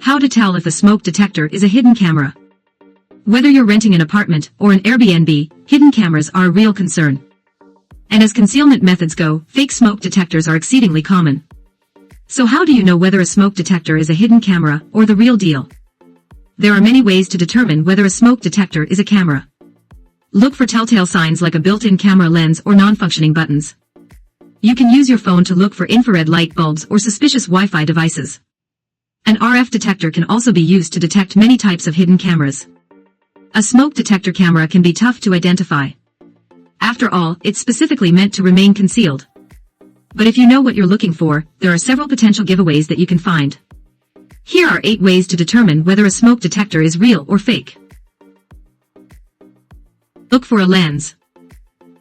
How to tell if a smoke detector is a hidden camera. Whether you're renting an apartment or an Airbnb, hidden cameras are a real concern. And as concealment methods go, fake smoke detectors are exceedingly common. So how do you know whether a smoke detector is a hidden camera or the real deal? There are many ways to determine whether a smoke detector is a camera. Look for telltale signs like a built-in camera lens or non-functioning buttons. You can use your phone to look for infrared light bulbs or suspicious Wi-Fi devices. An RF detector can also be used to detect many types of hidden cameras. A smoke detector camera can be tough to identify. After all, it's specifically meant to remain concealed. But if you know what you're looking for, there are several potential giveaways that you can find. Here are 8 ways to determine whether a smoke detector is real or fake. Look for a lens.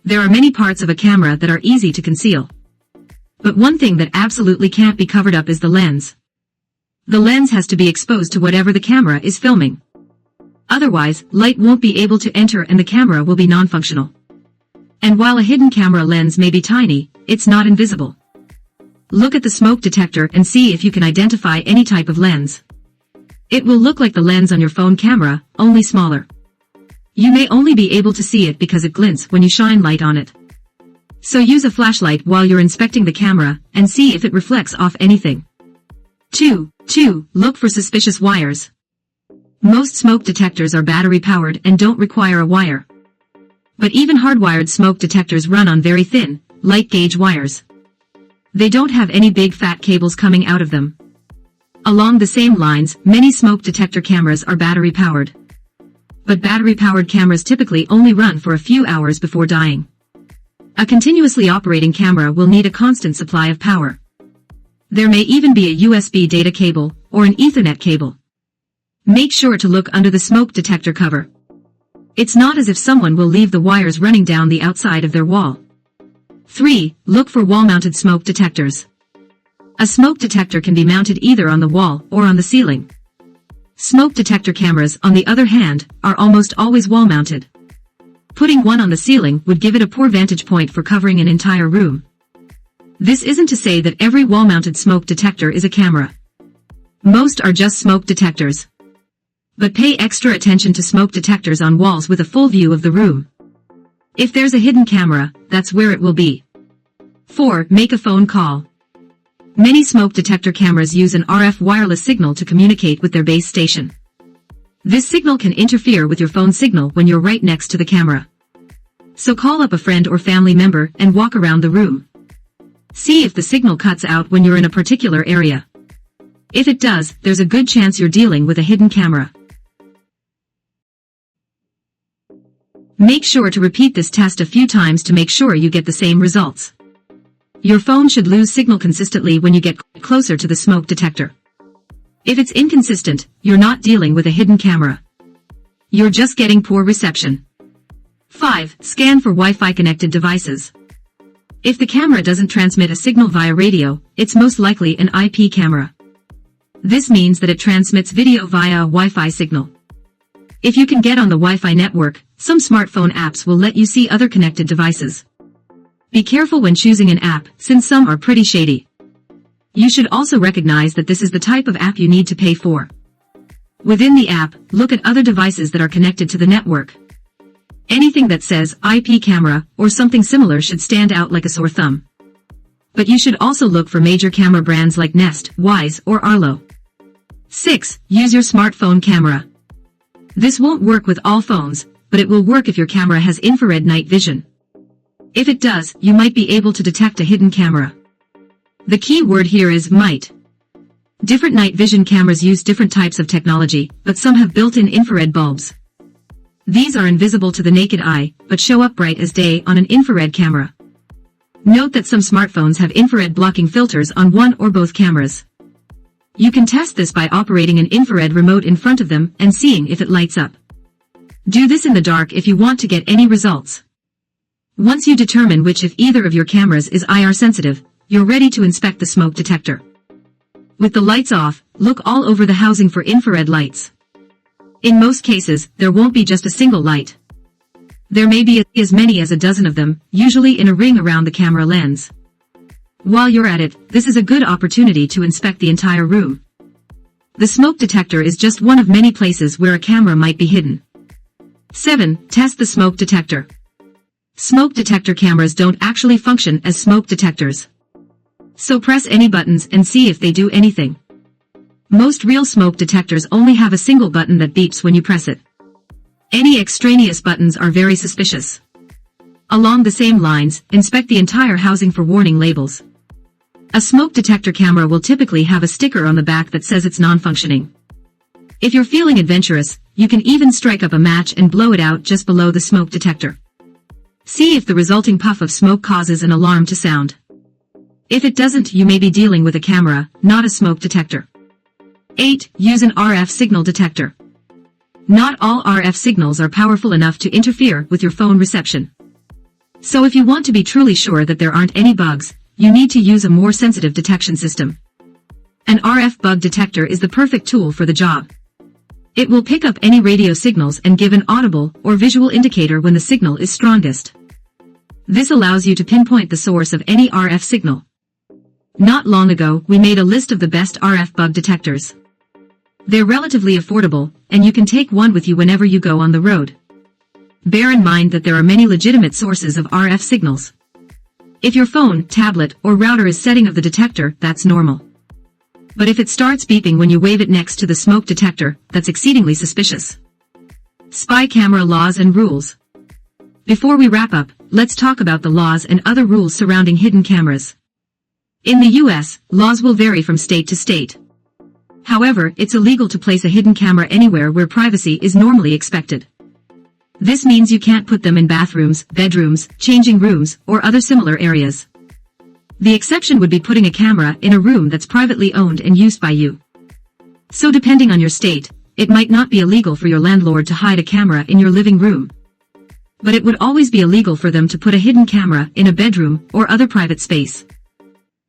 There are many parts of a camera that are easy to conceal. But one thing that absolutely can't be covered up is the lens. The lens has to be exposed to whatever the camera is filming. Otherwise, light won't be able to enter and the camera will be non-functional. And while a hidden camera lens may be tiny, it's not invisible. Look at the smoke detector and see if you can identify any type of lens. It will look like the lens on your phone camera, only smaller. You may only be able to see it because it glints when you shine light on it. So use a flashlight while you're inspecting the camera and see if it reflects off anything. 2. Look for suspicious wires. Most smoke detectors are battery-powered and don't require a wire. But even hardwired smoke detectors run on very thin, light-gauge wires. They don't have any big fat cables coming out of them. Along the same lines, many smoke detector cameras are battery-powered. But battery-powered cameras typically only run for a few hours before dying. A continuously operating camera will need a constant supply of power. There may even be a USB data cable or an Ethernet cable. Make sure to look under the smoke detector cover. It's not as if someone will leave the wires running down the outside of their wall. 3. Look for wall-mounted smoke detectors. A smoke detector can be mounted either on the wall or on the ceiling. Smoke detector cameras, on the other hand, are almost always wall-mounted. Putting one on the ceiling would give it a poor vantage point for covering an entire room. This isn't to say that every wall-mounted smoke detector is a camera. Most are just smoke detectors. But pay extra attention to smoke detectors on walls with a full view of the room. If there's a hidden camera, that's where it will be. 4. Make a phone call. Many smoke detector cameras use an RF wireless signal to communicate with their base station. This signal can interfere with your phone signal when you're right next to the camera. So call up a friend or family member and walk around the room. See if the signal cuts out when you're in a particular area. If it does, there's a good chance you're dealing with a hidden camera. Make sure to repeat this test a few times to make sure you get the same results. Your phone should lose signal consistently when you get closer to the smoke detector. If it's inconsistent, you're not dealing with a hidden camera. You're just getting poor reception. 5. Scan for Wi-Fi connected devices. If the camera doesn't transmit a signal via radio, it's most likely an IP camera. This means that it transmits video via a Wi-Fi signal. If you can get on the Wi-Fi network, some smartphone apps will let you see other connected devices. Be careful when choosing an app, since some are pretty shady. You should also recognize that this is the type of app you need to pay for. Within the app, look at other devices that are connected to the network. Anything that says IP camera or something similar should stand out like a sore thumb. But you should also look for major camera brands like Nest, Wyze, or Arlo. 6. Use your smartphone camera. This won't work with all phones, but it will work if your camera has infrared night vision. If it does, you might be able to detect a hidden camera. The key word here is might. Different night vision cameras use different types of technology, but some have built-in infrared bulbs. These are invisible to the naked eye, but show up bright as day on an infrared camera. Note that some smartphones have infrared blocking filters on one or both cameras. You can test this by operating an infrared remote in front of them and seeing if it lights up. Do this in the dark if you want to get any results. Once you determine which if either of your cameras is IR sensitive, you're ready to inspect the smoke detector. With the lights off, look all over the housing for infrared lights. In most cases, there won't be just a single light. There may be as many as a dozen of them, usually in a ring around the camera lens. While you're at it, this is a good opportunity to inspect the entire room. The smoke detector is just one of many places where a camera might be hidden. 7. Test the smoke detector. Smoke detector cameras don't actually function as smoke detectors. So press any buttons and see if they do anything. Most real smoke detectors only have a single button that beeps when you press it. Any extraneous buttons are very suspicious. Along the same lines, inspect the entire housing for warning labels. A smoke detector camera will typically have a sticker on the back that says it's non-functioning. If you're feeling adventurous, you can even strike up a match and blow it out just below the smoke detector. See if the resulting puff of smoke causes an alarm to sound. If it doesn't, you may be dealing with a camera, not a smoke detector. 8. Use an RF signal detector. Not all RF signals are powerful enough to interfere with your phone reception. So if you want to be truly sure that there aren't any bugs, you need to use a more sensitive detection system. An RF bug detector is the perfect tool for the job. It will pick up any radio signals and give an audible or visual indicator when the signal is strongest. This allows you to pinpoint the source of any RF signal. Not long ago, we made a list of the best RF bug detectors. They're relatively affordable, and you can take one with you whenever you go on the road. Bear in mind that there are many legitimate sources of RF signals. If your phone, tablet, or router is setting of the detector, that's normal. But if it starts beeping when you wave it next to the smoke detector, that's exceedingly suspicious. Spy camera laws and rules. Before we wrap up, let's talk about the laws and other rules surrounding hidden cameras. In the US, laws will vary from state to state. However, it's illegal to place a hidden camera anywhere where privacy is normally expected. This means you can't put them in bathrooms, bedrooms, changing rooms, or other similar areas. The exception would be putting a camera in a room that's privately owned and used by you. So depending on your state, it might not be illegal for your landlord to hide a camera in your living room. But it would always be illegal for them to put a hidden camera in a bedroom or other private space.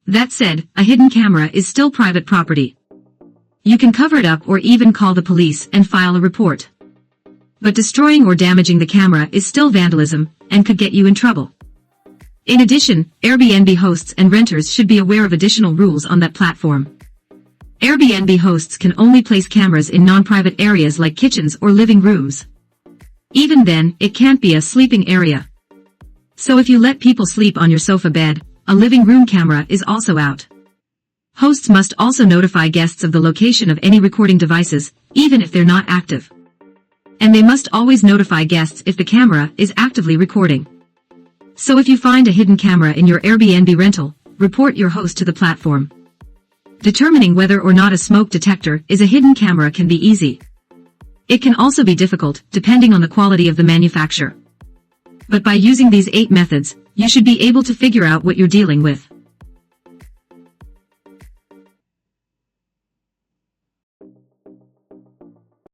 That said, a hidden camera is still private property. You can cover it up or even call the police and file a report. But destroying or damaging the camera is still vandalism and could get you in trouble. In addition, Airbnb hosts and renters should be aware of additional rules on that platform. Airbnb hosts can only place cameras in non-private areas like kitchens or living rooms. Even then, it can't be a sleeping area. So if you let people sleep on your sofa bed, a living room camera is also out. Hosts must also notify guests of the location of any recording devices, even if they're not active. And they must always notify guests if the camera is actively recording. So if you find a hidden camera in your Airbnb rental, report your host to the platform. Determining whether or not a smoke detector is a hidden camera can be easy. It can also be difficult, depending on the quality of the manufacturer. But by using these 8 methods, you should be able to figure out what you're dealing with.